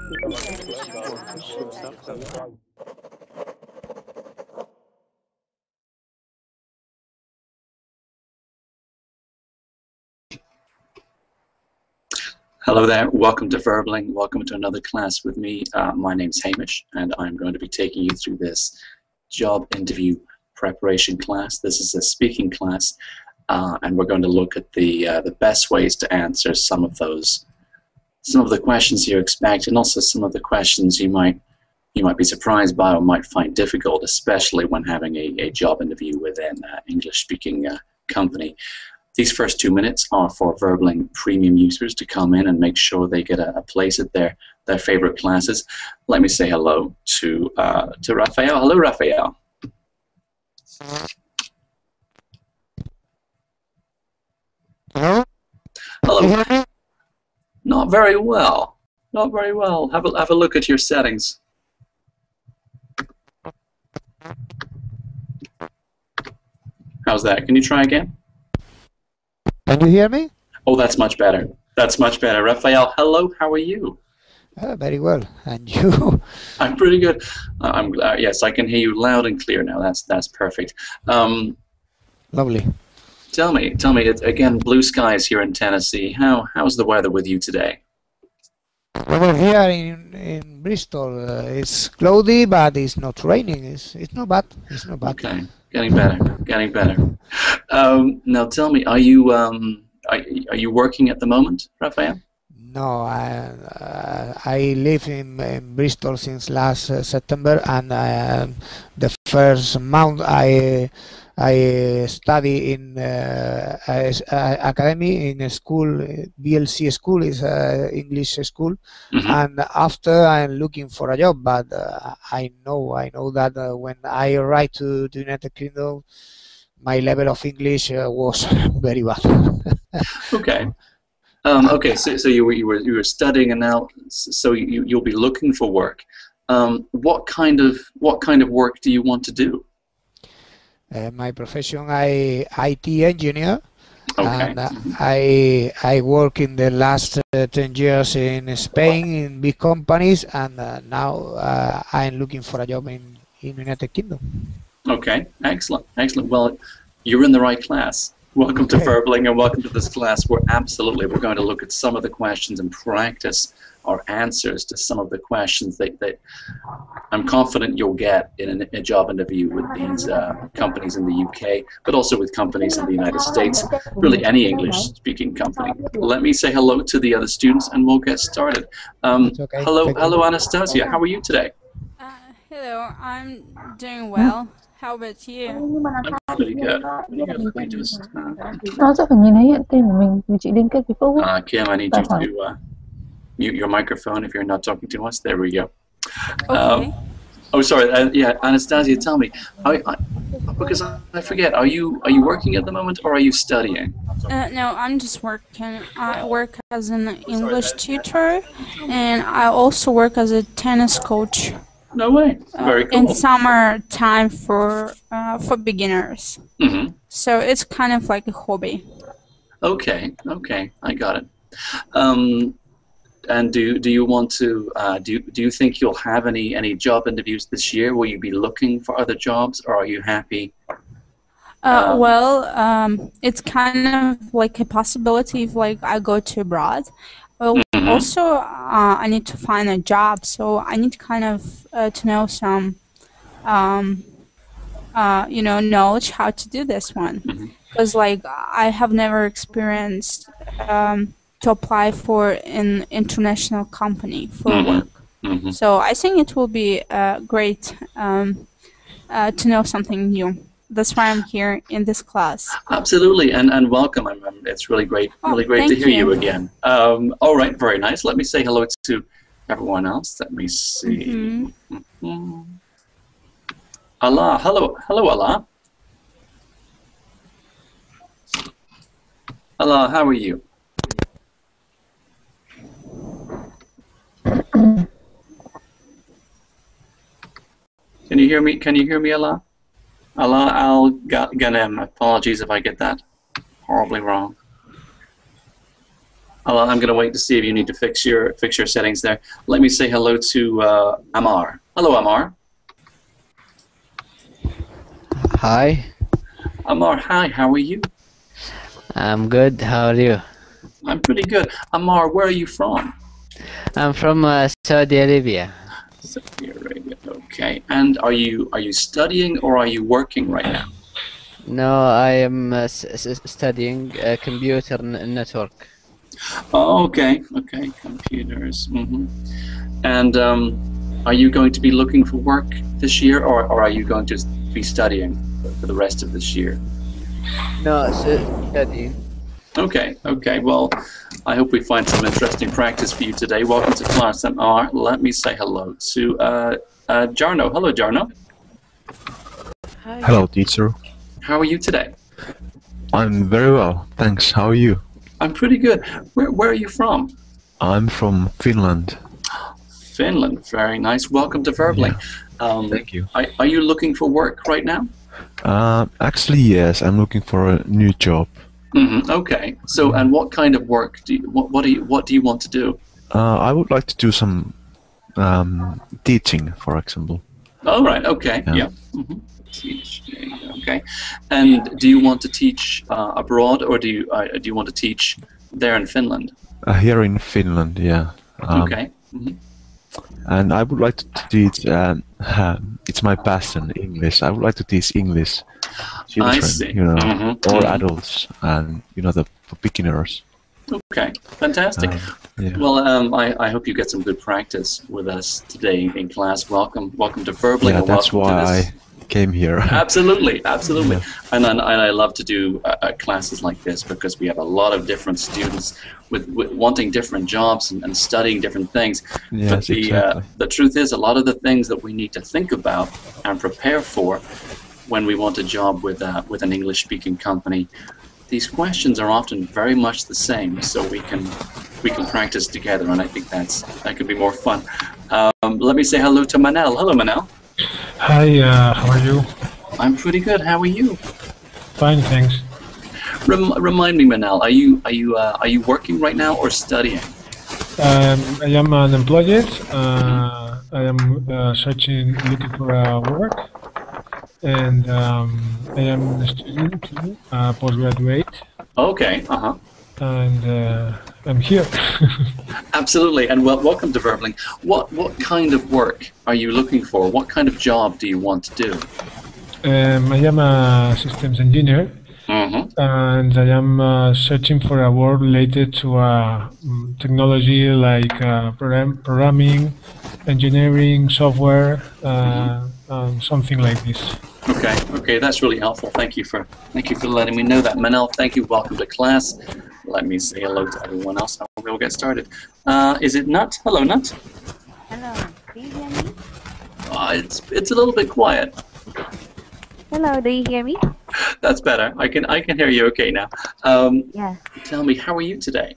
Hello there, welcome to Verbling, welcome to another class with me. My name's Hamish and I'm going to be taking you through this job interview preparation class. This is a speaking class and we're going to look at the best ways to answer some of the questions you expect, and also some of the questions you might be surprised by or might find difficult, especially when having a job interview within an English-speaking company. These first 2 minutes are for Verbling premium users to come in and make sure they get a place at their favorite classes. Let me say hello to Raphael. Hello, Raphael. Hello? Hello. Can you hear me? Not very well. Not very well. Have a look at your settings. How's that? Can you try again? Can you hear me? Oh, that's much better. That's much better. Raphael, hello. How are you? Very well. And you? I'm pretty good. I'm glad. Yes, I can hear you loud and clear now. That's perfect. Lovely. Tell me. It's, again, blue skies here in Tennessee. How's the weather with you today? Over here in Bristol, it's cloudy, but it's not raining. It's not bad. It's not bad. Okay, getting better. Getting better. Now, tell me, are you working at the moment, Raphael? No, I live in Bristol since last September, and the first month I study in academy in a school, BLC school is English school, and after I'm looking for a job. But I know that when I arrived to the United Kingdom, my level of English was very bad. Okay. Okay, so you were studying, and now you'll be looking for work. What kind of work do you want to do? My profession, IT engineer, okay. And I work in the last 10 years in Spain in big companies, and now I'm looking for a job in United Kingdom. Okay, excellent. Well, you're in the right class. Welcome to Verbling, and welcome to this class where we're going to look at some of the questions and practice our answers to some of the questions that I'm confident you'll get in a job interview with these companies in the UK, but also with companies in the United States, really any English-speaking company. Let me say hello to the other students and we'll get started. Hello, Anastasia. How are you today? Hello, I'm doing well. How about you? I'm pretty good. Let me just... Kim, I need you to mute your microphone if you're not talking to us. There we go. Okay. Oh, sorry. Yeah, Anastasia, tell me, because I forget, are you working at the moment or are you studying? No, I'm just working. I work as an English tutor, and I also work as a tennis coach. No way. Very cool. In summertime for beginners. So it's kind of like a hobby. Okay, I got it. And do you want to do you think you'll have any job interviews this year? Will you be looking for other jobs, or are you happy? Well, it's kind of like a possibility if like I go to abroad. Well, also I need to find a job, so I need kind of to know some knowledge how to do this one, because like I have never experienced to apply for an international company for work. So I think it will be great to know something new. That's why I'm here in this class. Absolutely, and welcome. It's really great to hear you again. All right, very nice. Let me say hello to everyone else. Let me see. Allah, hello, Allah. Allah, how are you? Can you hear me? Can you hear me, Allah? Allah al-Ghanem. Apologies if I get that horribly wrong. Oh, I'm going to wait to see if you need to fix your settings there. Let me say hello to Amar. Hello, Amar. Hi. Amar, hi. How are you? I'm good. How are you? I'm pretty good. Amar, where are you from? I'm from Saudi Arabia. Saudi Arabia. Okay. And are you studying or are you working right now? No, I am studying computer network. Oh, okay. Okay. Computers. And are you going to be looking for work this year, or are you going to be studying for the rest of this year? No, studying. Okay. Okay. Well, I hope we find some interesting practice for you today. Welcome to class, Amar. Let me say hello to Jarno. Hello, Jarno. Hi. Hello, teacher. How are you today? I'm very well, thanks. How are you? I'm pretty good. Where are you from? I'm from Finland. Finland, very nice. Welcome to Verbling. Yeah. Thank you. Are you looking for work right now? Actually, yes. I'm looking for a new job. Okay. So, and what kind of work do you, what do you want to do? I would like to do some teaching, for example. All right. Okay. Yeah. Teaching. Okay. And do you want to teach abroad, or do you want to teach there in Finland? Here in Finland, yeah. Okay. And I would like to teach. It's my passion, English. I would like to teach English children, I see. All adults, and the beginners. Okay, fantastic. Yeah. Well, I hope you get some good practice with us today in class. Welcome to Verbling. Yeah, that's why I came here. Absolutely. Yeah. And I love to do classes like this because we have a lot of different students with wanting different jobs and studying different things. Yes, but exactly. The truth is, a lot of the things that we need to think about and prepare for when we want a job with an English-speaking company, these questions are often very much the same. So we can practice together, and I think that could be more fun. Let me say hello to Manel. Hello, Manel. Hi, how are you? I'm pretty good. How are you? Fine, thanks. Remind me, Manel, are you working right now or studying? I am unemployed. I am looking for work, and I am a student too, postgraduate. Okay. And I'm here. Absolutely, and welcome to Verbling. What kind of work are you looking for? What kind of job do you want to do? I am a systems engineer, and I am searching for a work related to technology like programming, engineering, software, something like this. Okay, that's really helpful. Thank you for letting me know that, Manel. Thank you. Welcome to class. Let me say hello to everyone else and we'll get started. Is it Nut? Hello, Nut. Hello, do you hear me? It's a little bit quiet. Hello, do you hear me? That's better. I can hear you okay now. Yeah. Tell me, how are you today?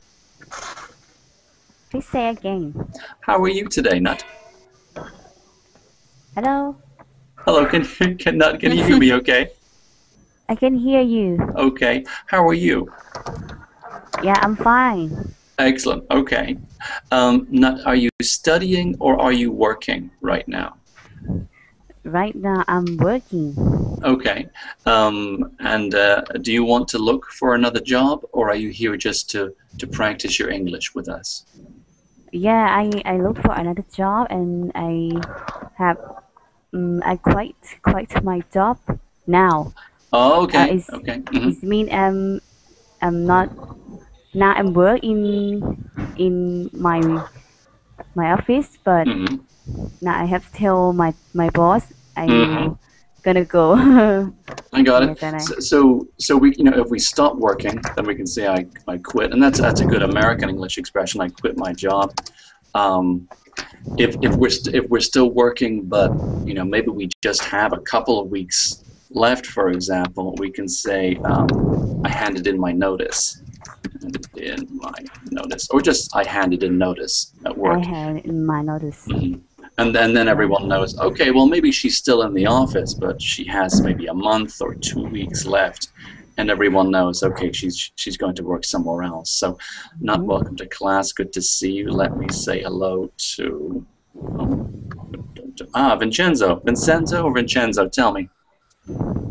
Please say again. How are you today, Nut? Hello? Hello, can you hear me okay? I can hear you. Okay. How are you? Yeah, I'm fine. Excellent. Okay. Nut, are you studying or are you working right now? Right now, I'm working. Okay. And do you want to look for another job, or are you here just to practice your English with us? Yeah, I look for another job, and I quit my job now. Oh, okay. Okay. It means I'm not now. I'm working in my office, but now I have to tell my boss I'm gonna go. I got it. So we, if we stop working, then we can say I quit, and that's a good American English expression. I quit my job. If we're still working, but maybe we just have a couple of weeks left, for example, we can say I handed in my notice. Or just I handed in notice at work. I handed in my notice. And then everyone knows, okay, well, maybe she's still in the office, but she has maybe a month or 2 weeks left. and everyone knows, okay, she's going to work somewhere else. So, not welcome to class. Good to see you. Let me say hello to Vincenzo. Vincenzo or Vincenzo? Tell me.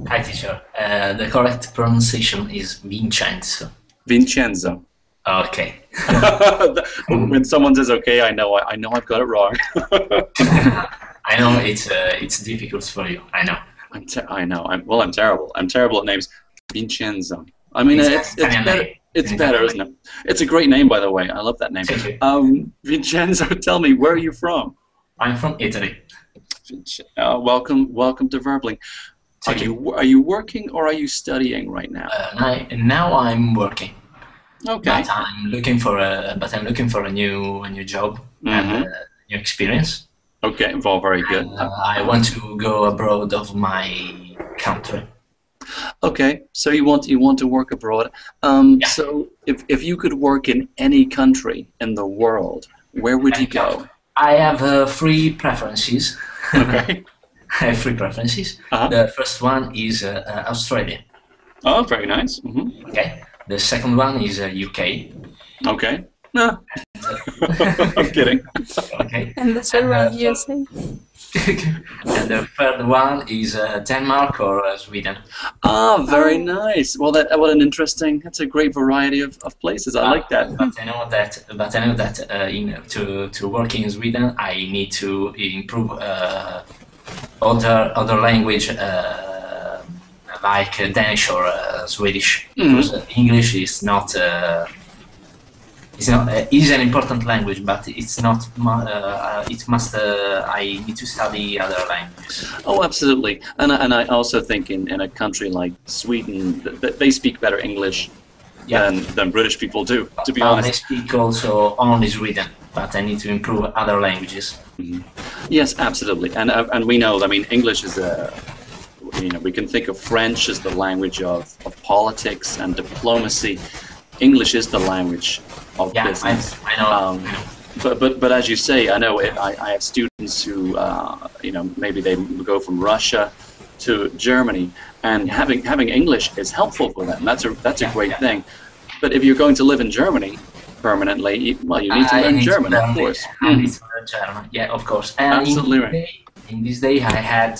Hi, teacher. The correct pronunciation is Vincenzo. Vincenzo. Okay. When someone says okay, I know I've got it wrong. I know it's difficult for you. I know. I know. I'm terrible. I'm terrible at names. Vincenzo. I mean, it's better. It's better, isn't it? It's a great name, by the way. I love that name. Vincenzo, tell me, where are you from? I'm from Italy. Welcome to Verbling. Are you working or are you studying right now? Now I'm working. Okay. But I'm looking for a new job and new experience. Okay, well, very good. I want to go abroad of my country. Okay, so you want to work abroad. Yeah. So if you could work in any country in the world, where would you go? I have three preferences. Okay. I have three preferences. The first one is Australia. Oh, very nice. Okay. The second one is UK. Okay. No. I'm kidding. Okay. And the third one, USA. And the third one is Denmark or Sweden. Ah, very nice. Well, what an interesting. That's a great variety of places. I like that. But I know that to work in Sweden, I need to improve other language like Danish or Swedish, because English is not. Is an important language, but it's not. It must. I need to study other languages. Oh, absolutely. And I also think in a country like Sweden, they speak better English than British people do. To be honest. They speak also only Sweden, but I need to improve other languages. Yes, absolutely. And we know. I mean, English is a. We can think of French as the language of politics and diplomacy. English is the language of business. I know. But as you say, I know I have students who maybe they go from Russia to Germany, and having English is helpful for them. That's a great thing. But if you're going to live in Germany permanently, you need to learn German, of course. I need to learn German. Yeah, of course. And absolutely right. In this day, I had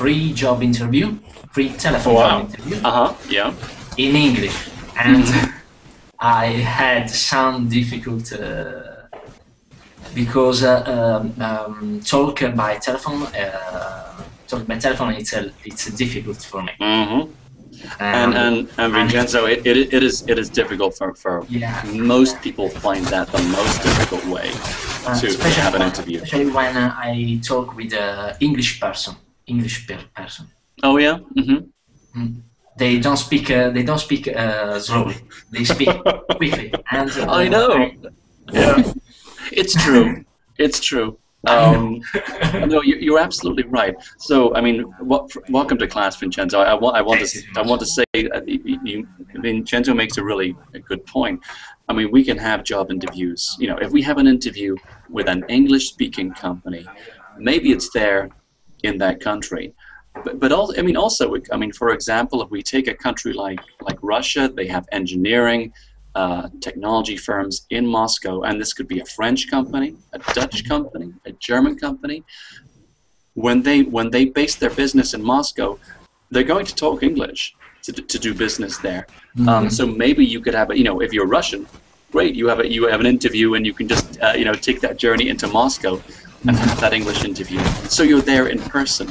free job interview, free telephone job interview. Yeah. In English. And I had some difficult because talk by telephone. It's difficult for me. And Vincenzo, it is difficult for most people. Find that the most difficult way to have an interview. Especially when I talk with an English person. Oh yeah. They don't speak slowly. They speak quickly. And I know. Yeah, it's true. It's true. No, you're absolutely right. So, I mean, welcome to class, Vincenzo. I want to say Vincenzo makes a good point. I mean, we can have job interviews. If we have an interview with an English-speaking company, maybe it's there in that country. But also, for example, if we take a country like Russia, they have engineering, technology firms in Moscow, and this could be a French company, a Dutch company, a German company. When they base their business in Moscow, they're going to talk English to do business there. So maybe you could have if you're Russian, great, you have an interview and you can just take that journey into Moscow and have that English interview. So you're there in person.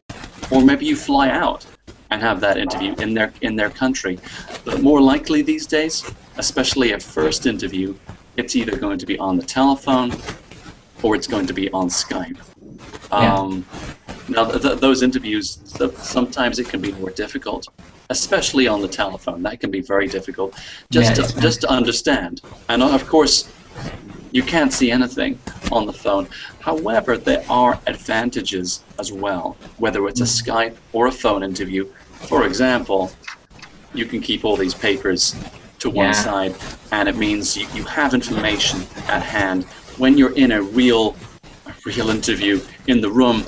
Or maybe you fly out and have that interview in their country. But more likely these days, especially a first interview, it's either going to be on the telephone or it's going to be on Skype. Now, those interviews, sometimes it can be more difficult, especially on the telephone. That can be very difficult just to understand. And of course, you can't see anything on the phone. However, there are advantages as well, whether it's a Skype or a phone interview. For example, you can keep all these papers to one side, and it means you have information at hand. When you're in a real interview in the room,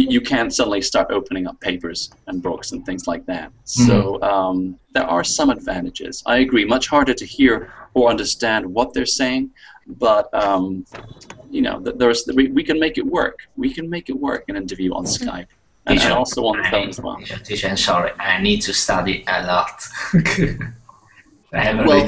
you can't suddenly start opening up papers and books and things like that. So there are some advantages. I agree. Much harder to hear or understand what they're saying, but you know, we can make it work. We can make it work, an interview on Skype and also on the phone as well. Teacher, sorry, I need to study a lot. Well,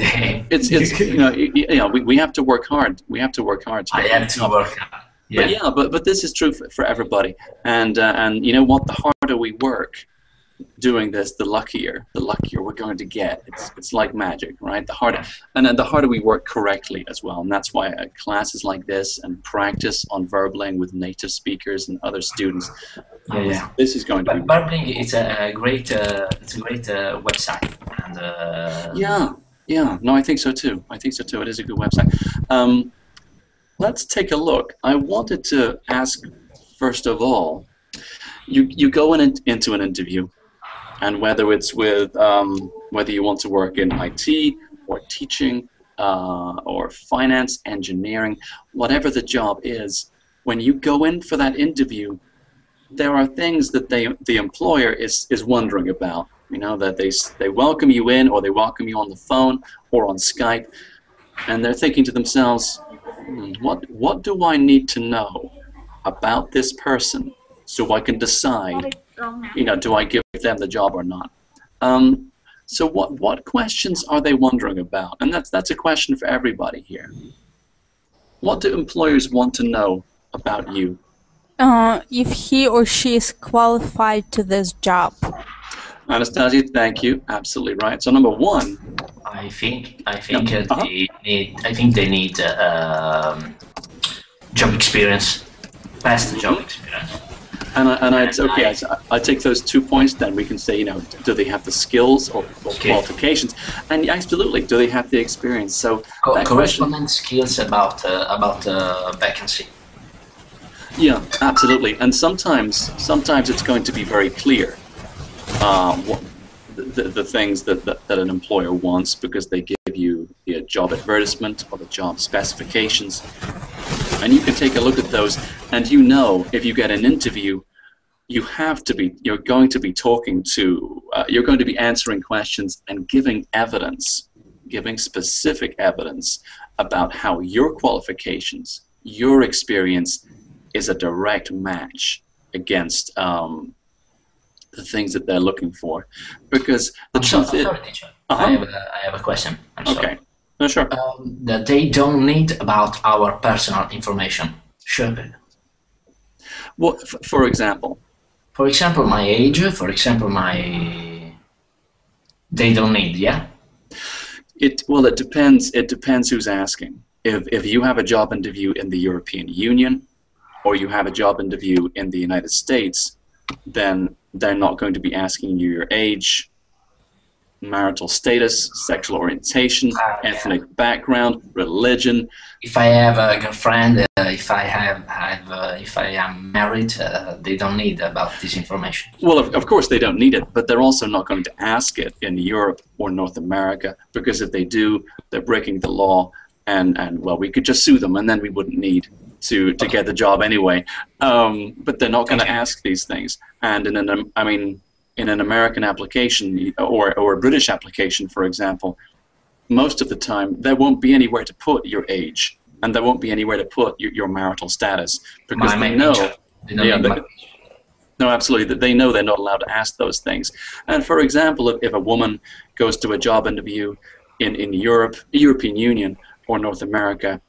it's you know we have to work hard. We have to work hard. I have to work hard. Yeah. But this is true for everybody. And you know what? The harder we work doing this, the luckier we're going to get. It's like magic, right? The harder, and then the harder we work correctly as well. And that's why classes like this and practice on verbling with native speakers and other students. This is going to be. Verbling is a great website. And yeah. No, I think so too. It is a good website. Let's take a look. I wanted to ask, first of all, you go into an interview, and whether it's with whether you want to work in IT or teaching or finance, engineering, whatever the job is, when you go in for that interview, there are things that the employer is wondering about. You know, that they welcome you in, or they welcome you on the phone or on Skype, and they're thinking to themselves, what do I need to know about this person so I can decide, you know, do I give them the job or not? So what questions are they wondering about? And that's a question for everybody here. What do employers want to know about you? If he or she is qualified to this job. Anastasia, thank you. Absolutely right. So number one, I think they need job experience, past job experience. And I take those 2 points. Then we can say, you know, do they have the skills or qualifications? And absolutely, do they have the experience? So correspondent skills about vacancy. Yeah, absolutely. And sometimes it's going to be very clear. The things that an employer wants, because they give you the job advertisement or the job specifications, and you can take a look at those, and you know, if you get an interview, you're going to be talking to, you're going to be answering questions and giving specific evidence about how your qualifications, your experience is a direct match against the things that they're looking for, because the truth is. I have a question. Okay. No, sure. That they don't need about our personal information. Sure. Well, for example. For example, my age. For example, my. They don't need, yeah. Well, it depends. It depends who's asking. If you have a job interview in the European Union, or you have a job interview in the United States, then they're not going to be asking you your age, marital status, sexual orientation, ethnic background, religion. If I have a girlfriend, if I am married, they don't need about this information. Well, of course they don't need it, but they're also not going to ask it in Europe or North America, because if they do, they're breaking the law, and well, we could just sue them, and then we wouldn't need to get the job anyway. But they're not going to ask these things. And in an American application or a British application, for example, most of the time there won't be anywhere to put your age, and there won't be anywhere to put your marital status, because they know. No, absolutely. They know they're not allowed to ask those things. And for example, if a woman goes to a job interview in Europe, European Union, or North America,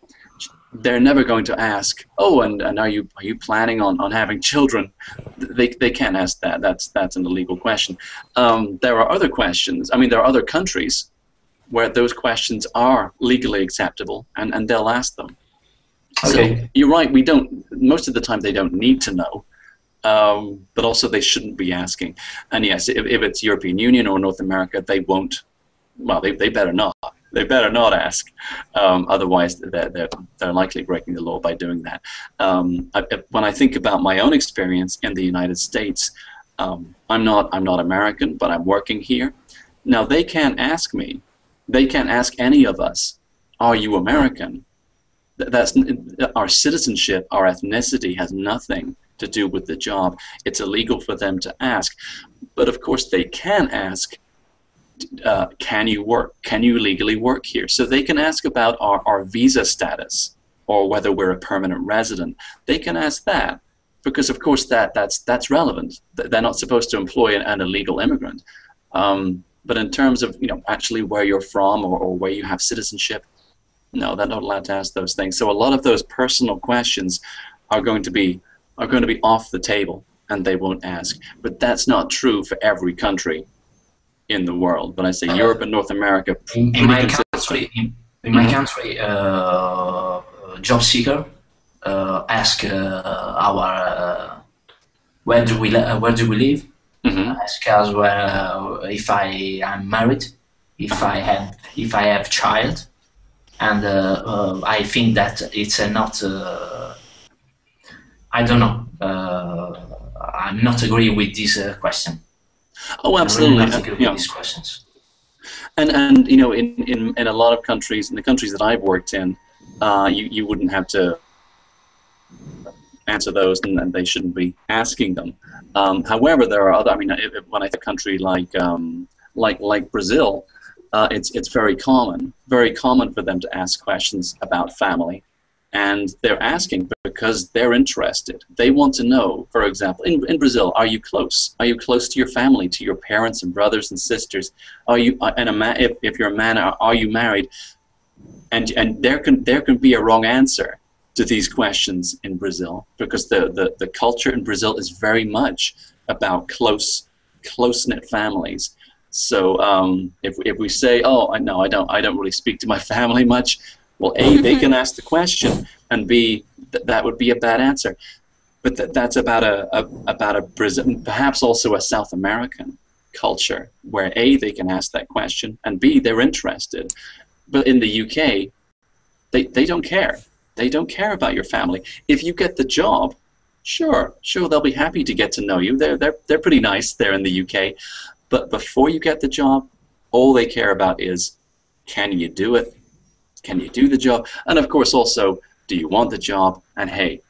they're never going to ask, oh, and are you planning on having children? They can't ask that. That's an illegal question. There are other questions. I mean, there are other countries where those questions are legally acceptable, and they'll ask them. Okay. So you're right. We don't. Most of the time, they don't need to know, but also they shouldn't be asking. And yes, if it's European Union or North America, they won't. Well, they better not. They better not ask, otherwise they're likely breaking the law by doing that. When I think about my own experience in the United States, I'm not American, but I'm working here. Now they can't ask me. They can't ask any of us, "Are you American?" That's our citizenship, our ethnicity has nothing to do with the job. It's illegal for them to ask. But of course they can ask, can you work? Can you legally work here? So they can ask about our visa status or whether we're a permanent resident. They can ask that because, of course, that's relevant. They're not supposed to employ an illegal immigrant. But in terms of actually where you're from or where you have citizenship, no, they're not allowed to ask those things. So a lot of those personal questions are going to be off the table, and they won't ask. But that's not true for every country in the world. But I say Europe and North America. In my country, job seeker ask our where do we live? Ask us where if I am married, if I have child, and I think that it's not. I don't know. I'm not agree with this question. Oh, absolutely. I'm really not agree with these questions. And in a lot of countries, in the countries that I've worked in, you wouldn't have to answer those, and they shouldn't be asking them. However, there are other. I mean, when I think a country like Brazil, it's very common for them to ask questions about family, and they're asking because they're interested. They want to know, for example, in Brazil, are you close? Are you close to your family, to your parents and brothers and sisters? Are you if you're a man, are you married? And there can be a wrong answer to these questions in Brazil, because the culture in Brazil is very much about close-knit families. So if we say, oh, no, I don't really speak to my family much, well, A, they can ask the question, and B, that would be a bad answer. But that's about a Brazil, perhaps also a South American culture, where A, they can ask that question, and B, they're interested. But in the UK, they don't care. They don't care about your family. If you get the job, sure, they'll be happy to get to know you. They're pretty nice there in the UK. But before you get the job, all they care about is, can you do it? Can you do the job? And of course also, do you want the job? And hey,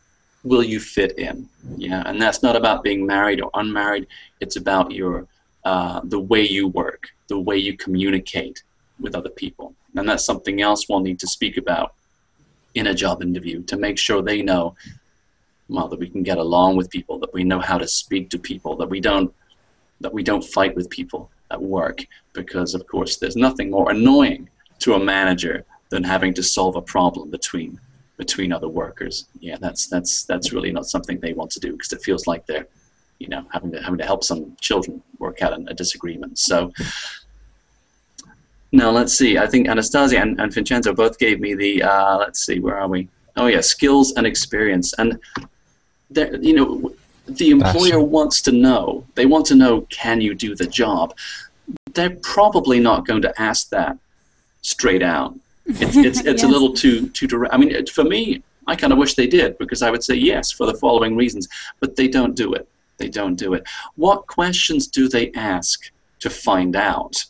will you fit in? Yeah, and that's not about being married or unmarried. It's about your the way you work, the way you communicate with other people. And that's something else we'll need to speak about in a job interview, to make sure they know, well, that we can get along with people, that we know how to speak to people, that we don't fight with people at work, because of course there's nothing more annoying to a manager than having to solve a problem between other workers. Yeah, that's really not something they want to do, because it feels like they're having to help some children work out a disagreement. So now let's see. I think Anastasia and Vincenzo both gave me the let's see, where are we? Oh yeah, skills and experience. And the employer wants to know. They want to know, can you do the job? They're probably not going to ask that straight out. It's yes. A little too direct. I mean, for me, I kind of wish they did, because I would say yes for the following reasons, but they don't do it. They don't do it. What questions do they ask to find out?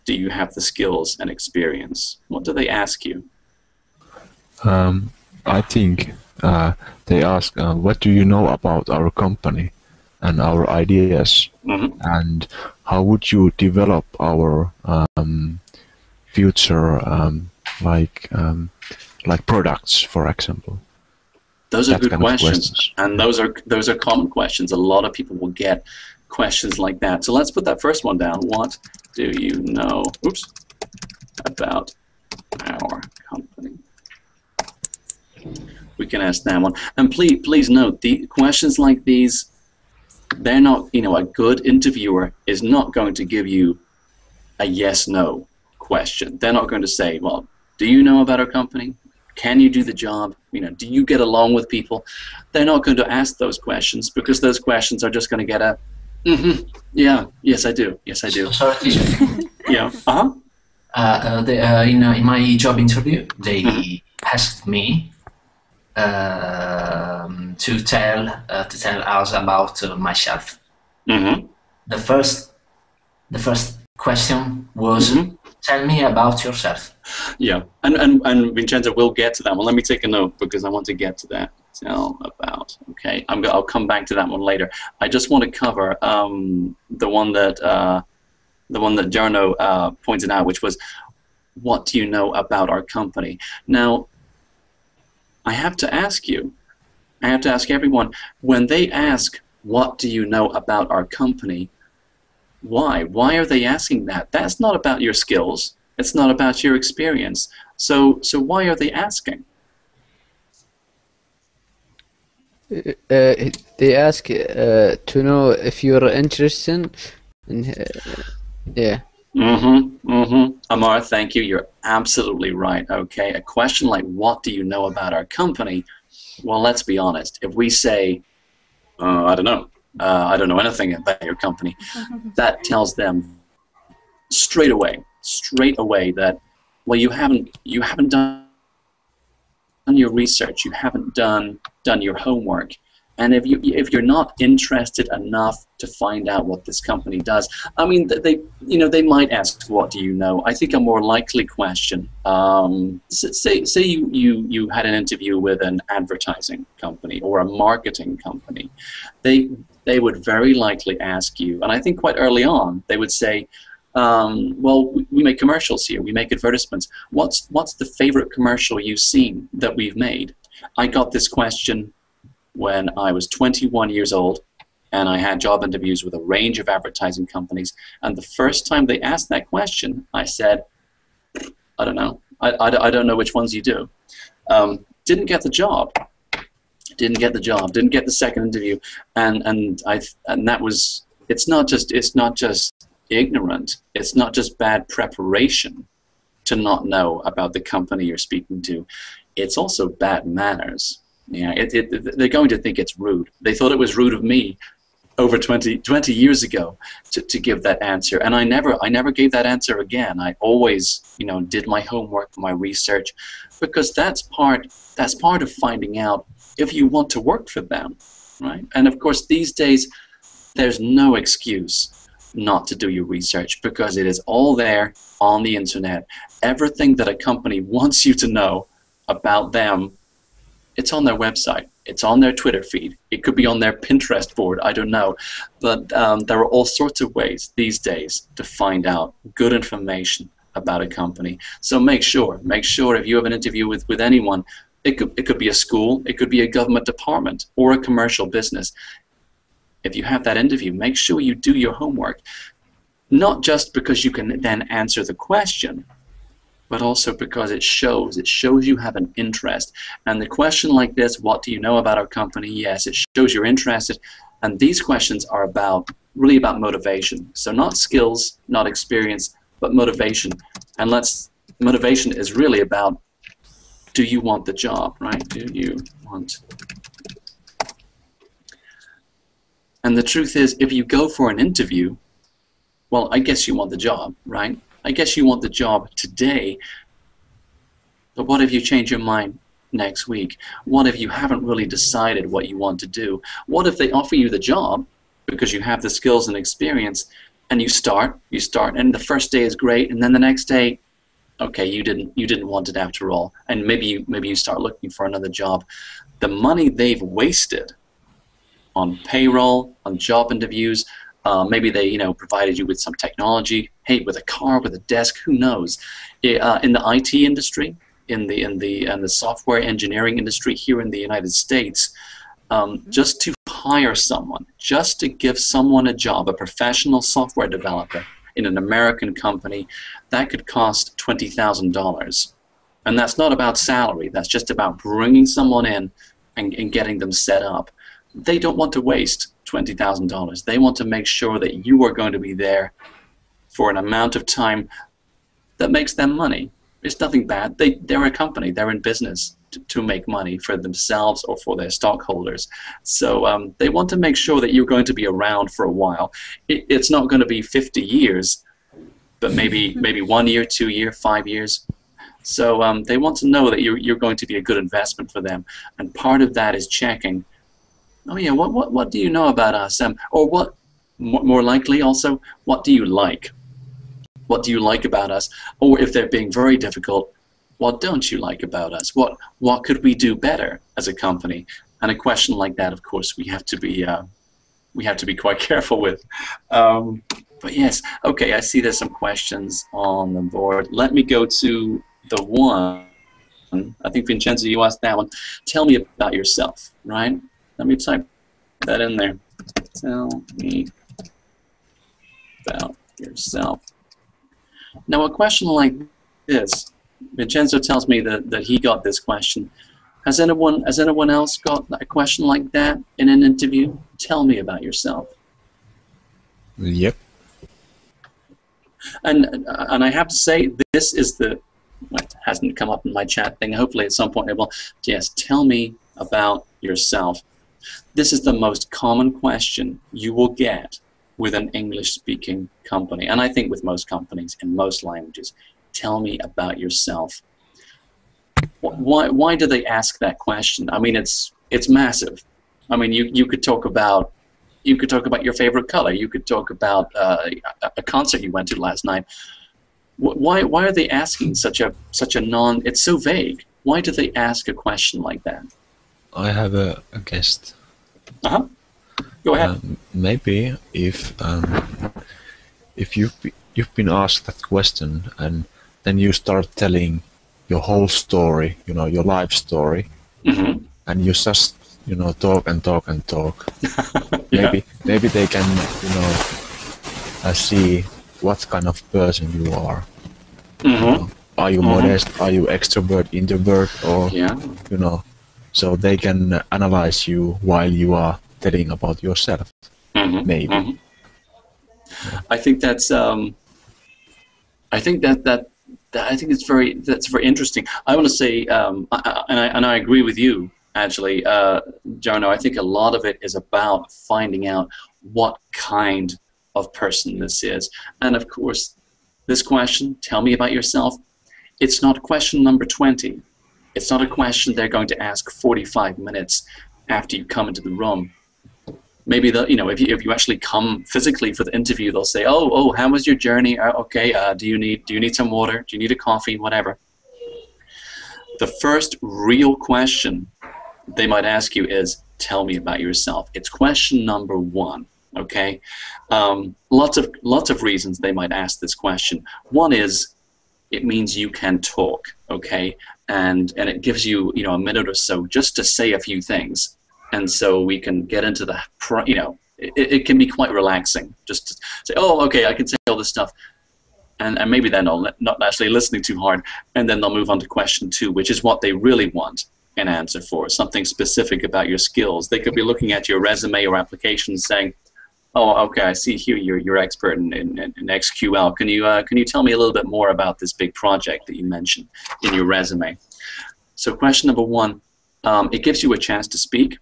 Do you have the skills and experience? What do they ask you? I think they ask, what do you know about our company and our ideas, and how would you develop our future, like products, for example? Those are good questions, and those are common questions. A lot of people will get questions like that. So let's put that first one down. What do you know about our company? We can ask that one. And please note, the questions like these, they're not, a good interviewer is not going to give you a yes/no question. They're not going to say, well, do you know about our company? Can you do the job? Do you get along with people? They're not going to ask those questions, because those questions are just going to get a, yeah, yes I do, yes I do. Sorry, yeah, in my job interview, they asked me to tell us about myself. The first question was, tell me about yourself. Yeah, and Vincenzo, we'll get to that one. Let me take a note, because I want to get to that. Tell about not. Okay, I'll come back to that one later. I just want to cover the one that Jarno pointed out, which was, what do you know about our company? Now, I have to ask you, I have to ask everyone, when they ask, what do you know about our company, why? Why are they asking that? That's not about your skills. It's not about your experience. So why are they asking? They ask to know if you're interested in, yeah. Amar, thank you. You're absolutely right. Okay, a question like, what do you know about our company? Well, let's be honest. If we say, I don't know anything about your company, that tells them straight away that, well, you haven't done your research, you haven't done your homework. And if you're not interested enough to find out what this company does, I mean, they might ask, what do you know? I think a more likely question, say you had an interview with an advertising company or a marketing company, they would very likely ask you, and I think quite early on, they would say, well, we make commercials here, we make advertisements. What's the favorite commercial you've seen that we've made? I got this question when I was 21 years old, and I had job interviews with a range of advertising companies, and the first time they asked that question, I said, I don't know. I don't know which ones you do. Didn't get the job. Didn't get the second interview, and that was, it's not just ignorant, it's not just bad preparation to not know about the company you're speaking to, it's also bad manners. Yeah, they're going to think it's rude. They thought it was rude of me over 20 years ago to give that answer, and I never gave that answer again. I always, did my homework, my research, because that's part of finding out if you want to work for them, right? And of course, these days, there's no excuse not to do your research, because it is all there on the internet. Everything that a company wants you to know about them, it's on their website, it's on their Twitter feed, it could be on their Pinterest board, I don't know. But there are all sorts of ways these days to find out good information about a company. So make sure if you have an interview with anyone, it could be a school, it could be a government department, or a commercial business. If you have that interview, make sure you do your homework. Not just because you can then answer the question, but also because it shows you have an interest. And the question like this, what do you know about our company? Yes, it shows you're interested. And these questions are really about motivation. So not skills, not experience, but motivation. And motivation is really about, do you want the job, right? Do you want? And the truth is, if you go for an interview, well, I guess you want the job, right? I guess you want the job today, but what if you change your mind next week? What if you haven't really decided what you want to do? What if they offer you the job because you have the skills and experience, and you start, and the first day is great, and then the next day, okay, you didn't want it after all, and maybe you start looking for another job. The money they've wasted on payroll, on job interviews, maybe they provided you with some technology, hey, with a car, with a desk, who knows? In the IT industry, in the software engineering industry here in the United States, just to hire someone, just to give someone a job, a professional software developer in an American company, that could cost $20,000. And that's not about salary, that's just about bringing someone in and getting them set up. They don't want to waste $20,000. They want to make sure that you are going to be there for an amount of time that makes them money. It's nothing bad. They're a company. They're in business to make money for themselves or for their stockholders. So they want to make sure that you're going to be around for a while. It's not going to be 50 years, but maybe 1 year, 2 years, 5 years. So they want to know that you're going to be a good investment for them. And part of that is checking, oh yeah, what do you know about us? Or what, more likely also, what do you like? What do you like about us? Or if they're being very difficult, what don't you like about us? What could we do better as a company? And a question like that, of course, we have to be quite careful with. But yes, okay, I see there's some questions on the board. Let me go to the one. I think, Vincenzo, you asked that one. Tell me about yourself, right? Let me type that in there. Tell me about yourself. Now, a question like this, Vincenzo tells me that he got this question. Has anyone else got a question like that in an interview? Tell me about yourself. Yep. And I have to say, this is the, well, it hasn't come up in my chat thing. Hopefully at some point it will. Yes, tell me about yourself. This is the most common question you will get with an English-speaking company, and I think with most companies in most languages. Tell me about yourself. Why do they ask that question? I mean, it's massive. I mean, you could talk about your favorite color. You could talk about a concert you went to last night. Why are they asking such a non? It's so vague. Why do they ask a question like that? I have a guest. Go ahead. Maybe if you've been asked that question and then you start telling your whole story, your life story, and you just talk and talk and talk. Yeah. Maybe they can see what kind of person you are. Are you modest? Are you extrovert, introvert, or so they can analyze you while you are telling about yourself. Maybe. I think that's. I think that's very interesting. I want to say, and I agree with you actually, Jarno. I think a lot of it is about finding out what kind of person this is, and of course, this question, tell me about yourself. It's not question number 20. It's not a question they're going to ask 45 minutes after you come into the room. Maybe if you actually come physically for the interview, they'll say, "Oh, how was your journey? Okay, do you need some water? Do you need a coffee? Whatever." The first real question they might ask you is, "Tell me about yourself." It's question number 1. Okay, lots of reasons they might ask this question. One is, it means you can talk. Okay, and it gives you a minute or so just to say a few things. And so we can get into the, it can be quite relaxing just to say, oh, okay, I can say all this stuff. And maybe they're not actually listening too hard. And then they'll move on to question 2, which is what they really want an answer for, something specific about your skills. They could be looking at your resume or application saying, oh, okay, I see here you're expert in SQL. Can you tell me a little bit more about this big project that you mentioned in your resume? So question number 1, it gives you a chance to speak.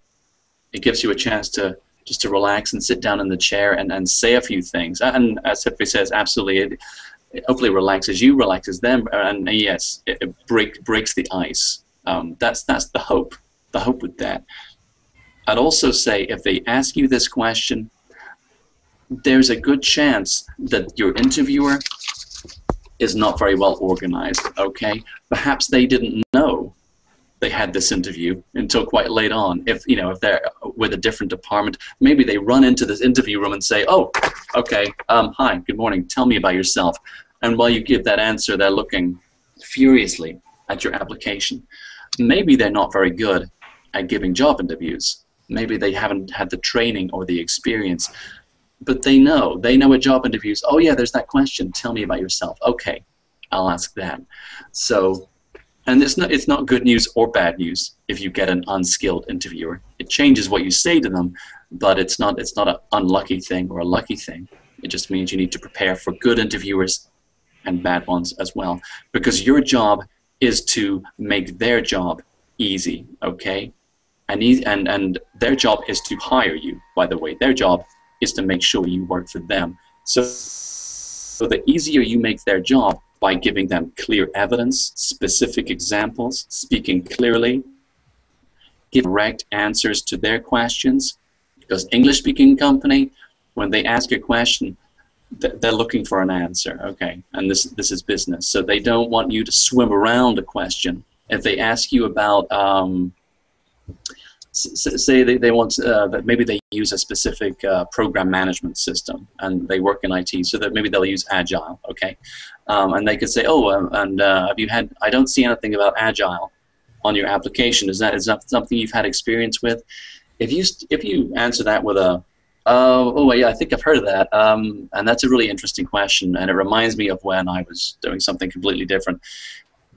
It gives you a chance to just to relax and sit down in the chair and say a few things. And as Hippi says, absolutely, it hopefully relaxes you, relaxes them, and yes, it breaks the ice. That's the hope with that. I'd also say if they ask you this question, there's a good chance that your interviewer is not very well organized, okay? Perhaps they didn't know they had this interview until quite late on. If they're with a different department, maybe they run into this interview room and say, oh, okay, hi, good morning, tell me about yourself. And while you give that answer, they're looking furiously at your application. Maybe they're not very good at giving job interviews. Maybe they haven't had the training or the experience. But they know at job interviews, oh yeah, there's that question, tell me about yourself. Okay, I'll ask that. So, and it's not good news or bad news if you get an unskilled interviewer. It changes what you say to them, but it's not an unlucky thing or a lucky thing. It just means you need to prepare for good interviewers and bad ones as well, because your job is to make their job easy, okay? And their job is to hire you, by the way. Their job is to make sure you work for them. So the easier you make their job by giving them clear evidence, specific examples, speaking clearly, give direct answers to their questions, because English-speaking company, when they ask a question, they're looking for an answer, okay? And this is business, so they don't want you to swim around a question. If they ask you about say they want that maybe they use a specific program management system and they work in IT, so that maybe they'll use Agile, okay? And they could say, oh, have you had? I don't see anything about Agile on your application. Is that something you've had experience with? If you answer that with a oh yeah, I think I've heard of that, and that's a really interesting question, and it reminds me of when I was doing something completely different.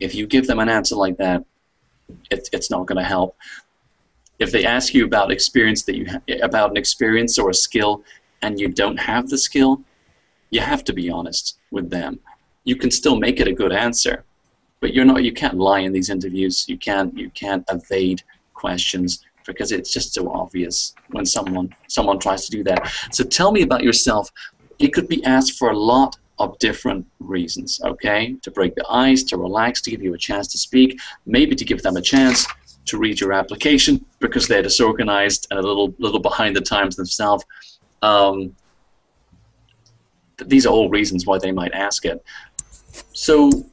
If you give them an answer like that, it's not going to help. If they ask you about experience about an experience or a skill, and you don't have the skill, you have to be honest with them. You can still make it a good answer, but you can't lie in these interviews. You can't evade questions, because it's just so obvious when someone tries to do that. So tell me about yourself. It could be asked for a lot of different reasons, okay? To break the ice, to relax, to give you a chance to speak, maybe to give them a chance to read your application because they're disorganized and a little behind the times themselves. These are all reasons why they might ask it. So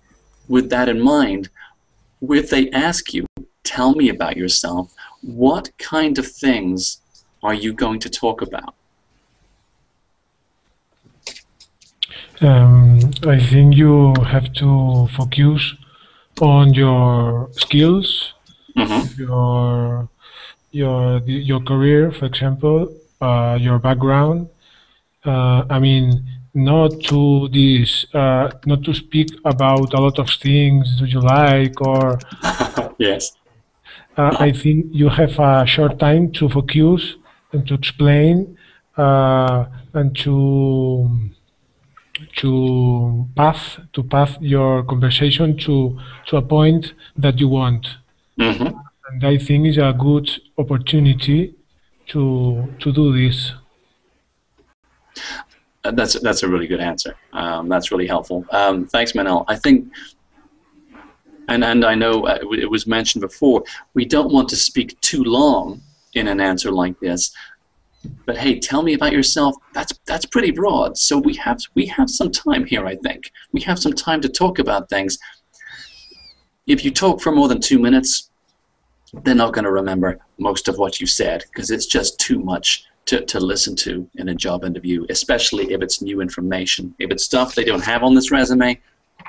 with that in mind, if they ask you, tell me about yourself, what kind of things are you going to talk about? I think you have to focus on your skills, your career, for example, your background. I mean, not to speak about a lot of things do you like or. Yes. I think you have a short time to focus and to explain and to path your conversation to a point that you want. And I think it's a good opportunity to do this. That's a really good answer. That's really helpful. Thanks, Manel. I think. And I know it was mentioned before, we don't want to speak too long in an answer like this. But hey, tell me about yourself. That's pretty broad. So we have some time here, I think. We have some time to talk about things. If you talk for more than 2 minutes, they're not going to remember most of what you said, because it's just too much to listen to in a job interview, especially if it's new information. If it's stuff they don't have on this resume,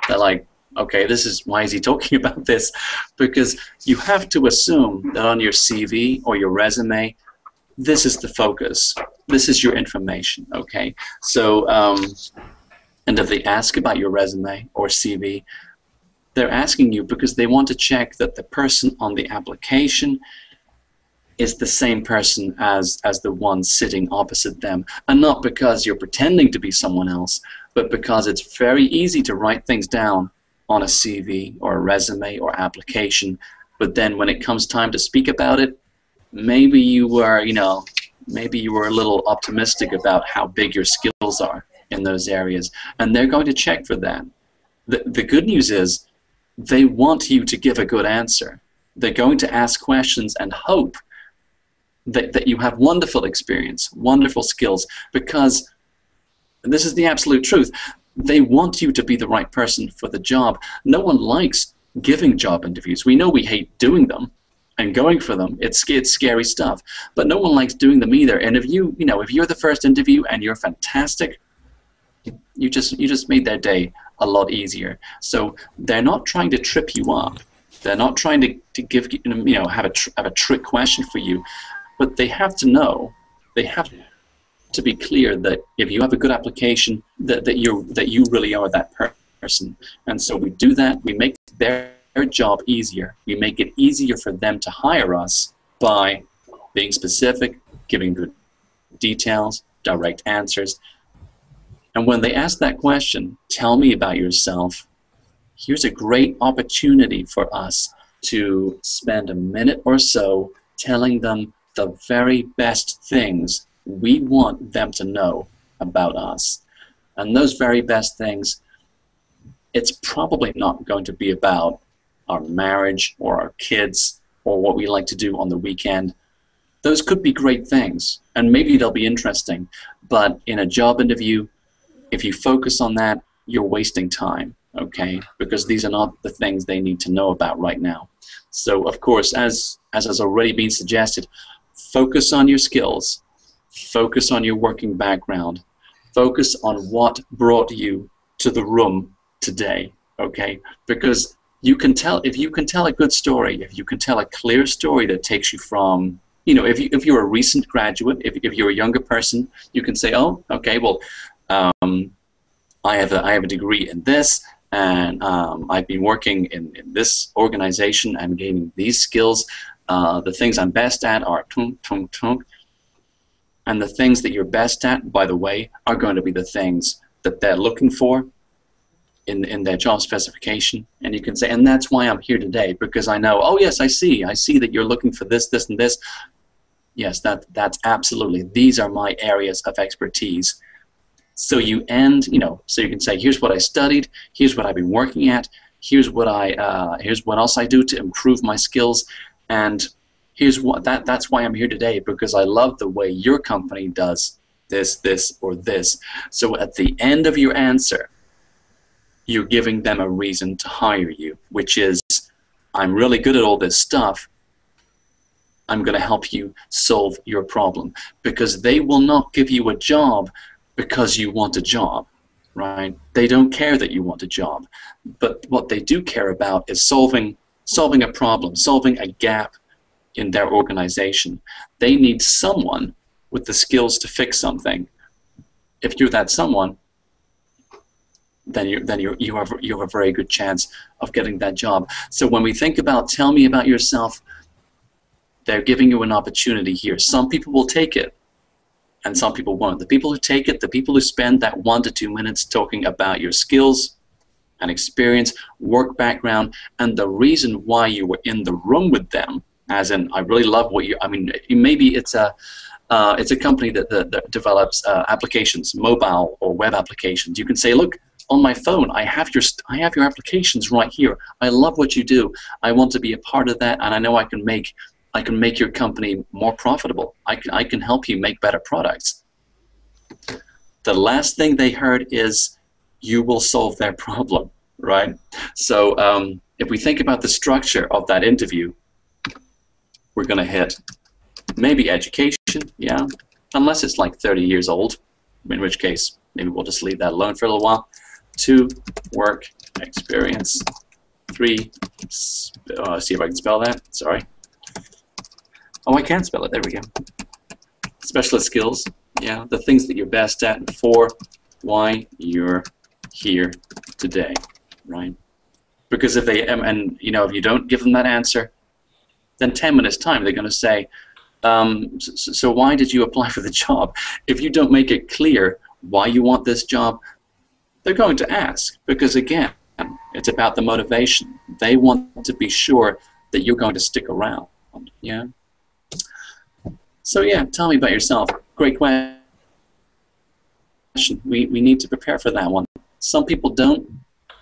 they're like, okay, why is he talking about this? Because you have to assume that on your CV or your resume, this is the focus. This is your information, okay? So, and if they ask about your resume or CV, they're asking you because they want to check that the person on the application is the same person as the one sitting opposite them, and not because you're pretending to be someone else, but because it's very easy to write things down on a CV or a resume or application, but then when it comes time to speak about it, maybe you were a little optimistic about how big your skills are in those areas, and they're going to check for that. The good news is they want you to give a good answer. They're going to ask questions and hope that you have wonderful experience, wonderful skills, because, and this is the absolute truth, they want you to be the right person for the job. No one likes giving job interviews. We know we hate doing them and going for them. It's scary stuff. But no one likes doing them either. And if if you're the first interview and you're fantastic, you just made their day a lot easier. So they're not trying to trip you up. They're not trying to give have a trick question for you. But they have to know. They have to be clear that if you have a good application, that you really are that person. And so we do that. We make their job easier. We make it easier for them to hire us by being specific, giving good details, direct answers. And when they ask that question, tell me about yourself, here's a great opportunity for us to spend a minute or so telling them the very best things we want them to know about us. And those very best things, it's probably not going to be about our marriage or our kids or what we like to do on the weekend. Those could be great things, and maybe they'll be interesting, but in a job interview, if you focus on that, you're wasting time, okay? Because these are not the things they need to know about right now. So, of course, as has already been suggested, focus on your skills, focus on your working background, focus on what brought you to the room today, okay? Because you can tell, if you can tell a good story, if you can tell a clear story that takes you from, you know, if you're a recent graduate, if you're a younger person, you can say, oh, okay, well, I have a degree in this, and I've been working in this organization and gaining these skills. The things I'm best at are tung, tung, tung. And the things that you're best at, by the way, are going to be the things that they're looking for in their job specification. And you can say, and that's why I'm here today, because I know, oh yes, I see that you're looking for this, this, and this. Yes, that's absolutely, these are my areas of expertise. So you end, you know, so you can say, here's what I studied, here's what I've been working at, here's what else I do to improve my skills, and here's what that's why I'm here today, because I love the way your company does this, this, or this. So at the end of your answer, you're giving them a reason to hire you, which is, I'm really good at all this stuff. I'm going to help you solve your problem, because they will not give you a job because you want a job, right? They don't care that you want a job, but what they do care about is solving a problem, solving a gap in their organization. They need someone with the skills to fix something. If you're that someone, then you have a very good chance of getting that job. So when we think about tell me about yourself, they're giving you an opportunity here. Some people will take it, and some people won't. The people who take it, the people who spend that 1 to 2 minutes talking about your skills and experience, work background, and the reason why you were in the room with them, as in, I really love what you, I mean, maybe it's a company that develops applications, mobile or web applications. You can say, look, on my phone, I have your applications right here. I love what you do. I want to be a part of that, and I know I can make your company more profitable. I can help you make better products. The last thing they heard is you will solve their problem, right? So if we think about the structure of that interview, we're going to hit maybe education, yeah, unless it's like 30 years old, in which case maybe we'll just leave that alone for a little while. 2, work experience. 3, see if I can spell that. Sorry. Oh, I can spell it. There we go. Specialist skills. Yeah, the things that you're best at. And 4, why you're here today, right? Because if they and you know, if you don't give them that answer, then 10 minutes time they're going to say, so why did you apply for the job? If you don't make it clear why you want this job, they're going to ask, because again, it's about the motivation. They want to be sure that you're going to stick around. Yeah. So yeah, tell me about yourself. Great question. We need to prepare for that one. Some people don't,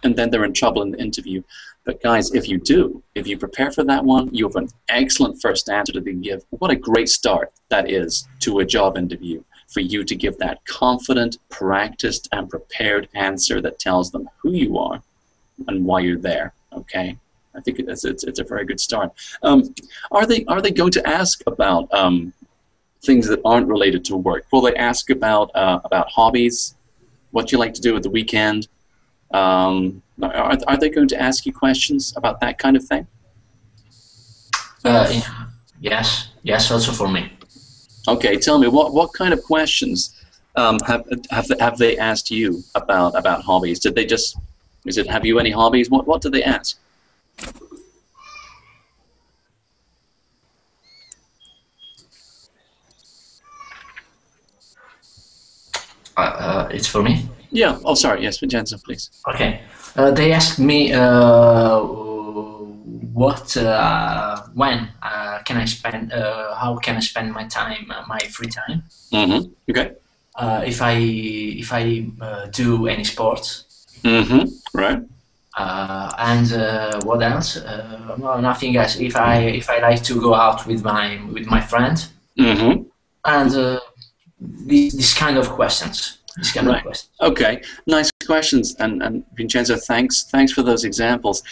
and then they're in trouble in the interview. But guys, if you do, if you prepare for that one, you have an excellent first answer to give. What a great start that is to a job interview, for you to give that confident, practiced, and prepared answer that tells them who you are and why you're there. Okay, I think it's a very good start. Are they going to ask about things that aren't related to work? Will they ask about hobbies, what you like to do at the weekend? Are they going to ask you questions about that kind of thing? Yes, also for me. Okay, tell me what kind of questions have they asked you about hobbies? Did they just have you any hobbies? What did they ask? It's for me? Yeah. Oh, sorry. Yes, Vincenzo, please. Okay. They asked me when can I spend, how can I spend my time, my free time? Mm-hmm. Okay. If I do any sports. Mm-hmm. Right. And what else? Well, nothing else. If I like to go out with my friend. Mm-hmm. And this kind of questions. This kind of questions. Okay. Nice questions, and Vincenzo, thanks for those examples.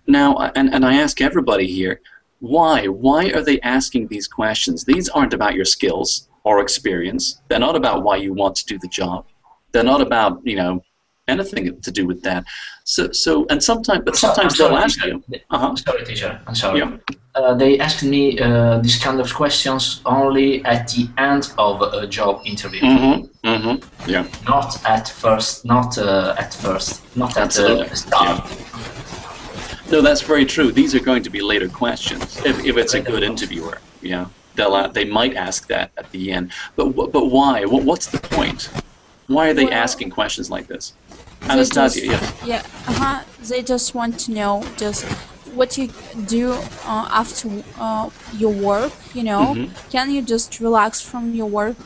Now, and I ask everybody here, why are they asking these questions? These aren't about your skills or experience. They're not about why you want to do the job. They're not about, you know, anything to do with that. And sometimes they'll ask you. Sorry, teacher. I'm sorry. Yeah. They asked me these kind of questions only at the end of a job interview. Yeah. Not at first. Not at the start. Yeah. No, that's very true. These are going to be later questions. If it's a good interviewer, yeah, they might ask that at the end. But why? What's the point? Why are they asking questions like this? Anastasia, yeah. They just want to know just what you do after your work. You know, can you just relax from your work?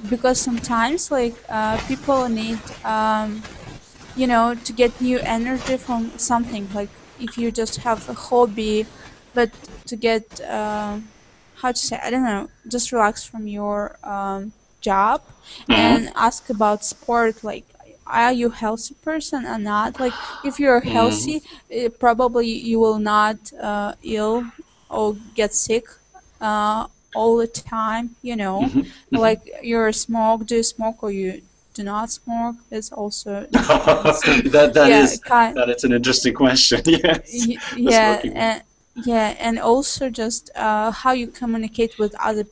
Because sometimes people need you know, to get new energy from something. Like if you just have a hobby, but to get how to say, I don't know, just relax from your job and ask about sport. Like, are you a healthy person or not? Like, if you're healthy, probably you will not ill or get sick all the time. You know, like you're a smoke. Do you smoke or you do not smoke? Is also that is an interesting question. Yes. And also just how you communicate with other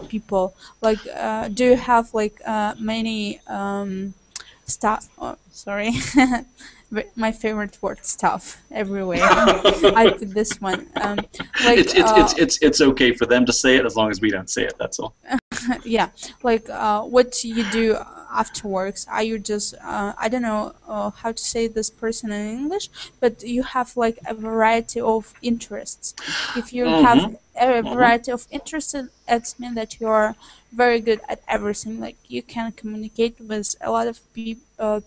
people. Like, do you have like many stuff? Oh, sorry, my favorite word, stuff, everywhere. I put this one. It's okay for them to say it as long as we don't say it. That's all. Yeah, like what you do afterwards. Are you just I don't know how to say this person in English, but you have like a variety of interests. If you have a variety of interests, it means that you are very good at everything. Like you can communicate with a lot of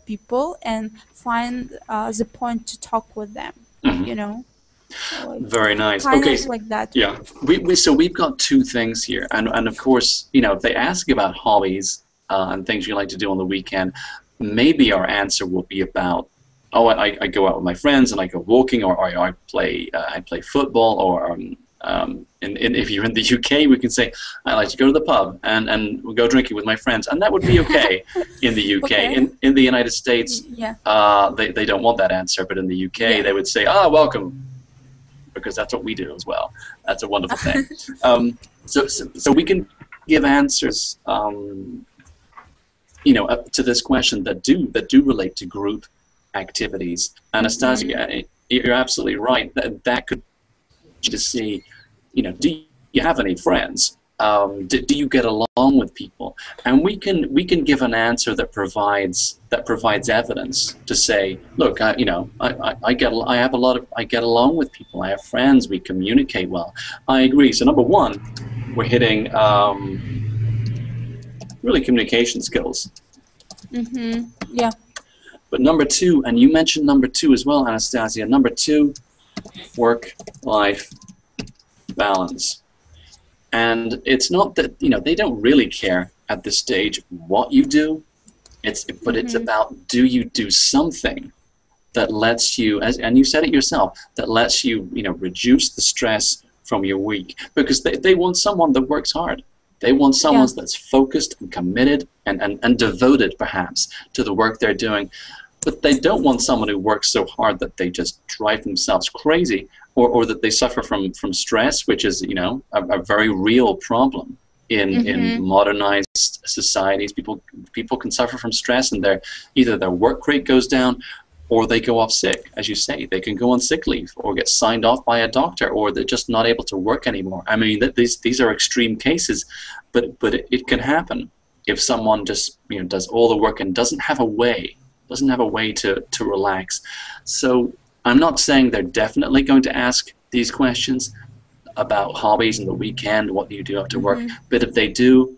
people and find the point to talk with them. You know. Like, very nice. Okay, like that. Yeah, so we've got two things here, and of course, you know, if they ask about hobbies and things you like to do on the weekend, maybe our answer will be about, oh, I go out with my friends and I go walking, or I play football, or if you're in the UK, we can say I like to go to the pub and we go drinking with my friends, and that would be okay in the UK. Okay. In the United States, they don't want that answer, but in the UK, they would say, welcome. Because that's what we do as well. That's a wonderful thing. So we can give answers, you know, to this question that do relate to group activities. Anastasia, you're absolutely right. That could to see, you know, do you have any friends? Do you get along with people? And we can give an answer that provides evidence to say, look, I get along with people. I have friends. We communicate well. I agree. So number one, we're hitting really communication skills. Yeah. But number two, and you mentioned number two as well, Anastasia. Number two, work-life balance. And it's not that, you know, they don't really care at this stage what you do. But it's about, do you do something that lets you, and you said it yourself, that lets you, you know, reduce the stress from your week. Because they want someone that works hard. They want someone that's focused and committed and devoted, perhaps, to the work they're doing. But they don't want someone who works so hard that they just drive themselves crazy, or that they suffer from stress, which is, you know, a very real problem in modernized societies. People can suffer from stress, and either their work rate goes down, or they go off sick. As you say, they can go on sick leave, or get signed off by a doctor, or they're just not able to work anymore. I mean, these are extreme cases, but it can happen if someone just, you know, does all the work and doesn't have a way to relax. So I'm not saying they're definitely going to ask these questions about hobbies and the weekend, what do you do after work, but if they do,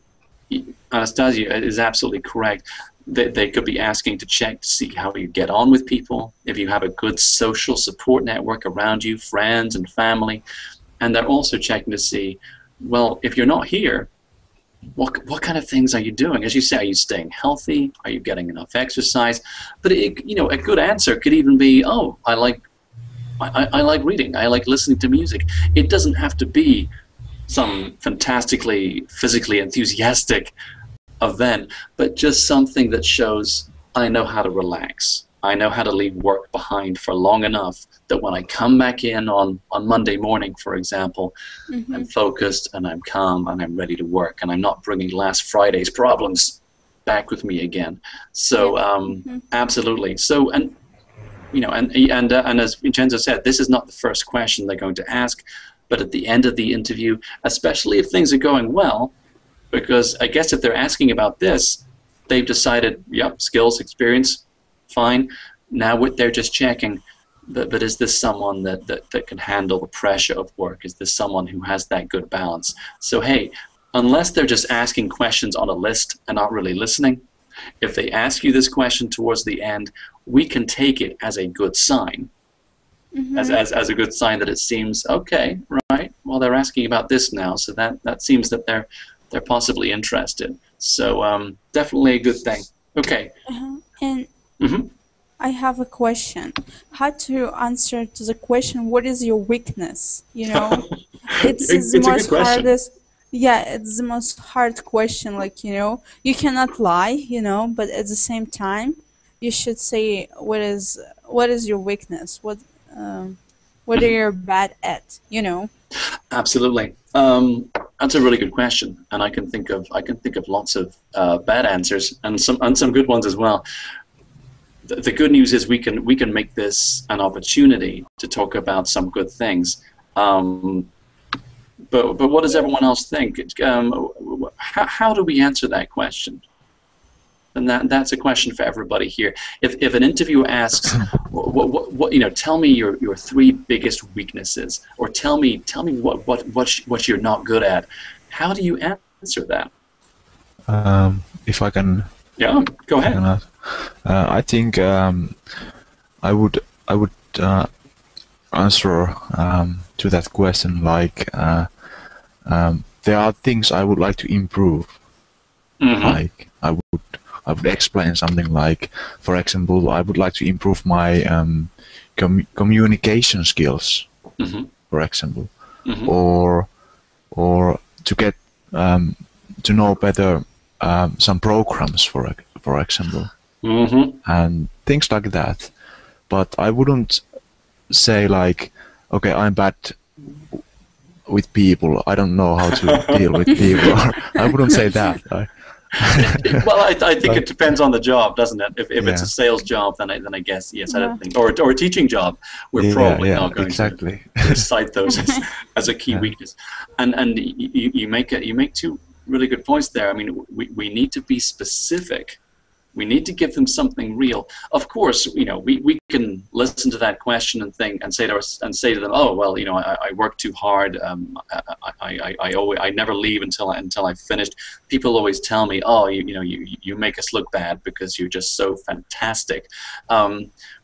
Anastasia is absolutely correct. They could be asking to check to see how you get on with people, if you have a good social support network around you, friends and family, and they're also checking to see, well, if you're not here, what kind of things are you doing? As you say, are you staying healthy? Are you getting enough exercise? But you know, a good answer could even be, oh, I like reading. I like listening to music. It doesn't have to be some fantastically physically enthusiastic event, but just something that shows I know how to relax. I know how to leave work behind for long enough that when I come back in on Monday morning, for example, I'm focused and I'm calm and I'm ready to work, and I'm not bringing last Friday's problems back with me again. So absolutely. So, and you know, and as Vincenzo said, this is not the first question they're going to ask, but at the end of the interview, especially if things are going well, because I guess if they're asking about this, they've decided, yep, skills, experience, fine. Now they're just checking, but is this someone that can handle the pressure of work? Is this someone who has that good balance? So hey, unless they're just asking questions on a list and not really listening, if they ask you this question towards the end, we can take it as a good sign. As a good sign that it seems okay, right? Well, they're asking about this now, so that seems that they're possibly interested. So definitely a good thing. Okay. And I have a question. How to answer to the question, what is your weakness? You know, it's the most hardest. Yeah, it's the most hard question. Like, you know, you cannot lie, you know, but at the same time, you should say what is your weakness? What are you bad at? You know. Absolutely. That's a really good question, and I can think of lots of bad answers and some good ones as well. The good news is we can make this an opportunity to talk about some good things. But what does everyone else think? How do we answer that question? And that's a question for everybody here. If an interviewer asks, what you know, tell me your 3 biggest weaknesses, or tell me what you're not good at, how do you answer that? If I can. Yeah, go ahead. I think I would answer to that question like there are things I would like to improve. Like I would explain something like, for example, I would like to improve my communication skills, for example, or to get to know better some programs, for example, and things like that. But I wouldn't say like, okay, I'm bad with people. I don't know how to deal with people. I wouldn't say that. Well, I think it depends on the job, doesn't it? If it's a sales job, then I guess yes, I don't think, or a teaching job, we're probably not going to cite those as a key weakness. And you make 2 really good points there. I mean, we need to be specific. We need to give them something real. Of course, you know, we can listen to that question and think and say to them, oh well, you know, I work too hard. I never leave until I've finished. People always tell me, oh, you make us look bad because you're just so fantastic.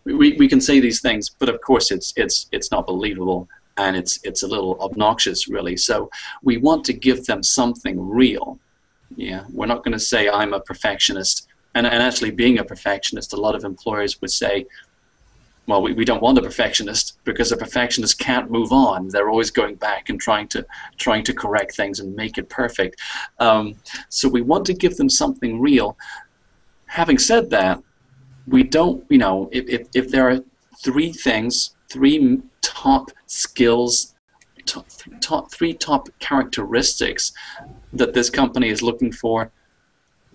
We can say these things, but of course it's not believable, and it's a little obnoxious, really. So we want to give them something real. Yeah, we're not going to say I'm a perfectionist. And actually, being a perfectionist, a lot of employers would say, well, we don't want a perfectionist, because a perfectionist can't move on. They're always going back and trying to correct things and make it perfect. So we want to give them something real. Having said that, we don't, you know, if there are 3 top skills, 3 top characteristics that this company is looking for,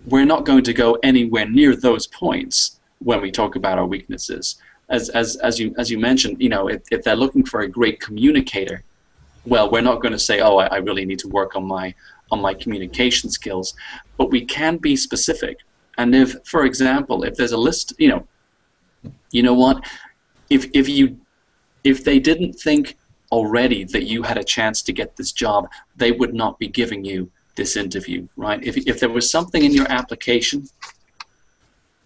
we're not going to go anywhere near those points when we talk about our weaknesses. As you mentioned, you know, if they're looking for a great communicator, well, we're not going to say, oh, I really need to work on my communication skills, but we can be specific. And if, for example, if there's a list, you know what, if they didn't think already that you had a chance to get this job, they would not be giving you this interview, right? If there was something in your application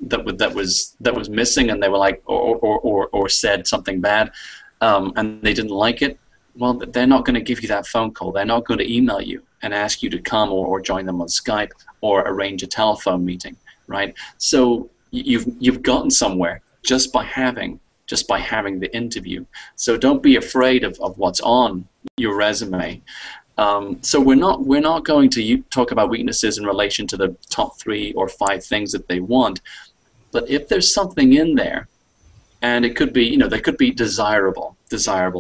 that was missing, and they were like, or said something bad, and they didn't like it, well, they're not going to give you that phone call. They're not going to email you and ask you to come or join them on Skype or arrange a telephone meeting, right? So you've gotten somewhere just by having the interview. So don't be afraid of what's on your resume. So we're not going to talk about weaknesses in relation to the top 3 or 5 things that they want, but if there's something in there, and it could be, you know, they could be desirable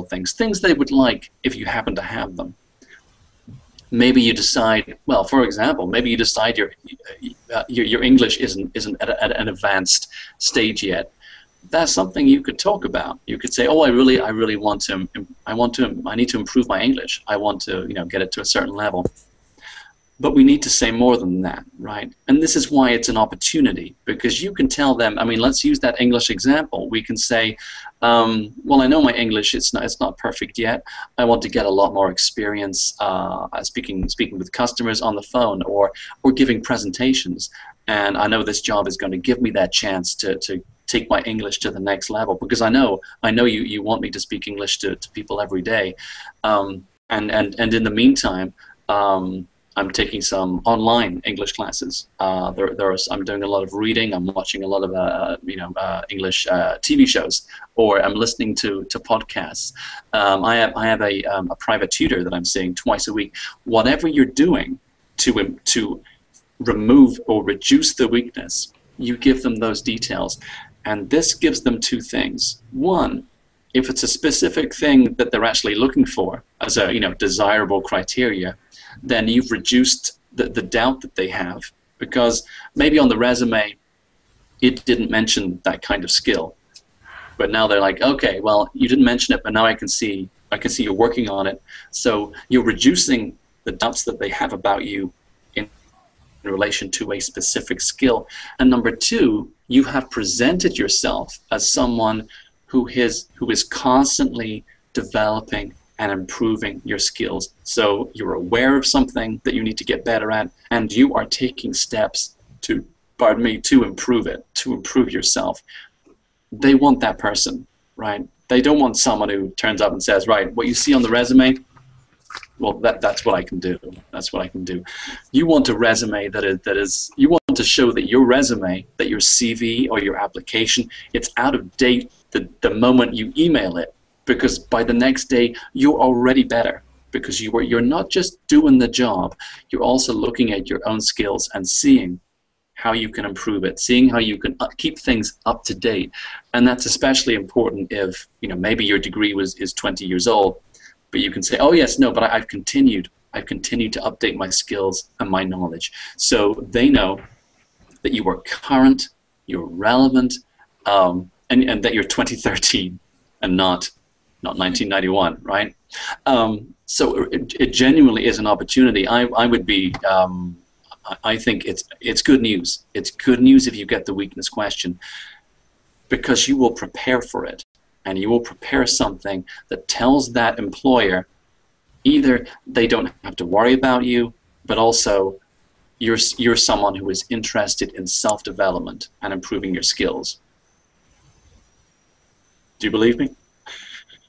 things they would like if you happen to have them. Maybe you decide, well, for example, maybe you decide your English isn't at an advanced stage yet. That's something you could talk about. You could say, oh, I really I need to improve my English. I want to, you know, get it to a certain level. But we need to say more than that, right? And this is why it's an opportunity, because you can tell them, I mean, let's use that English example. We can say, well, I know my English, it's not perfect yet. I want to get a lot more experience speaking with customers on the phone or giving presentations. And I know this job is going to give me that chance to take my English to the next level, because I know you want me to speak English to people every day. And in the meantime, I'm taking some online English classes. I'm doing a lot of reading. I'm watching a lot of English TV shows, or I'm listening to podcasts. I have a private tutor that I'm seeing twice a week. Whatever you're doing to remove or reduce the weakness, you give them those details, and this gives them 2 things. One, if it's a specific thing that they're actually looking for as a desirable criteria, then you've reduced the doubt that they have, because maybe on the resume it didn't mention that kind of skill, but now they're like, okay, well, you didn't mention it, but now I can see you're working on it. So you're reducing the doubts that they have about you in relation to a specific skill. And number 2, you have presented yourself as someone who is constantly developing and improving your skills. So you're aware of something that you need to get better at, and you are taking steps to improve it, to improve yourself. They want that person, right? They don't want someone who turns up and says, right, what you see on the resume, well, that's what I can do. That's what I can do. You want a resume you want to show that your resume, that your CV or your application, it's out of date the moment you email it, because by the next day you're already better, because you're not just doing the job, you're also looking at your own skills and seeing how you can improve it, seeing how you can keep things up to date. And that's especially important if maybe your degree is 20 years old, but you can say, oh yes, no, but I've continued to update my skills and my knowledge. So they know that you are current, you're relevant, and that you're 2013 and not 1991, right? So it genuinely is an opportunity. I would be, I think it's good news. It's good news if you get the weakness question, because you will prepare for it, and you will prepare something that tells that employer either they don't have to worry about you, but also you're someone who is interested in self-development and improving your skills. Do you believe me?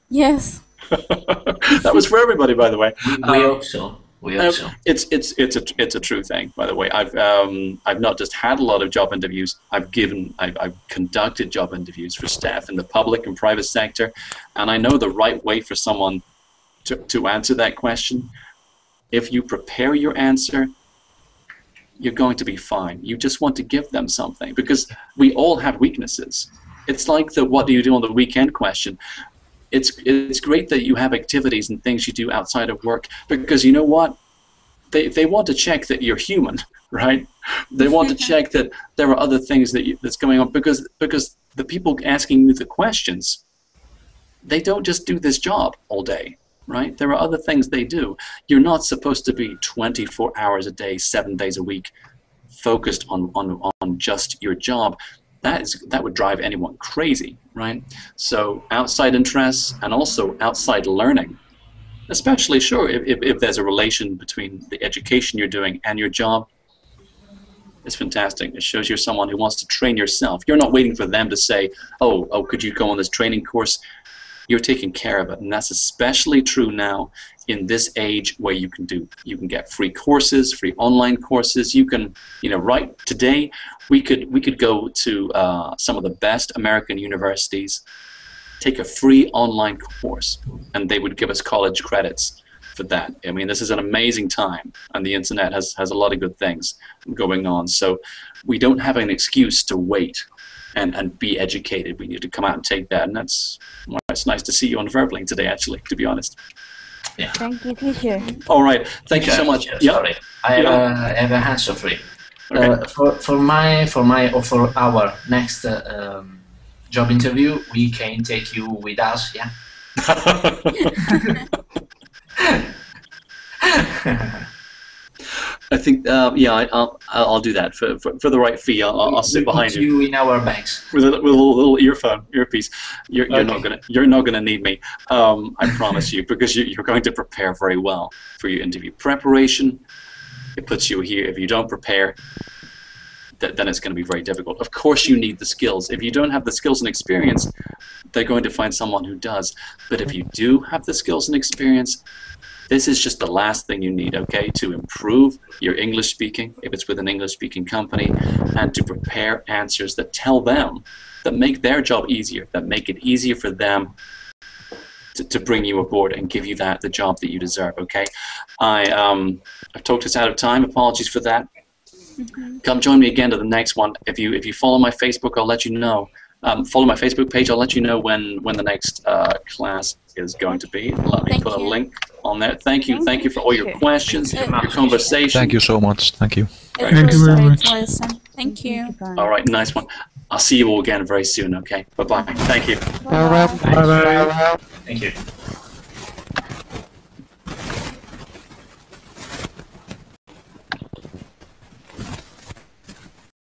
Yes. That was for everybody, by the way. We hope so. We hope so. It's a true thing, by the way. I've not just had a lot of job interviews. I've conducted job interviews for staff in the public and private sector, and I know the right way for someone to answer that question. If you prepare your answer, you're going to be fine. You just want to give them something, because we all have weaknesses. It's like the what do you do on the weekend question. It's great that you have activities and things you do outside of work, because you know what? They want to check that you're human, right? They want to check that there are other things that's going on, because the people asking you the questions, they don't just do this job all day, right? There are other things they do. You're not supposed to be 24 hours a day, 7 days a week, focused on just your job. That would drive anyone crazy, right? So outside interests and also outside learning, especially, sure, if there's a relation between the education you're doing and your job, it's fantastic. It shows you're someone who wants to train yourself. You're not waiting for them to say, oh, could you go on this training course? you're taking care of it. And that's especially true now in this age where you can get free courses, free online courses. You can, right today, we could go to some of the best American universities, take a free online course, and they would give us college credits for that. I mean, this is an amazing time, and the internet has a lot of good things going on. So we don't have an excuse to wait and be educated. We need to come out and take that, and it's nice to see you on Verbling today, actually, to be honest. Yeah. Thank you, teacher. All right, thank you so much. Sorry, I have a answer for you. Okay. For our next job interview, we can take you with us. Yeah. I think, I'll do that for the right fee. I'll sit behind you in our bags with a little earpiece. You're not gonna need me. I promise you, because you're going to prepare very well for your interview. Preparation, it puts you here. If you don't prepare, then it's going to be very difficult. Of course, you need the skills. If you don't have the skills and experience, they're going to find someone who does. But if you do have the skills and experience, this is just the last thing you need, okay, to improve your English speaking, if it's with an English speaking company, and to prepare answers that tell them, that make their job easier, that make it easier for them to bring you aboard and give you the job that you deserve, okay? I've talked us out of time. Apologies for that. Come join me again to the next one. If you follow my Facebook, I'll let you know. Follow my Facebook page. I'll let you know when the next class is going to be. Let me put a link on there. Thank you for all your questions, your conversation. Thank you so much. Thank you. Thank you very much. Thank you. All right, nice one. I'll see you all again very soon. Okay. Bye bye. Thank you. Bye bye. Thank you.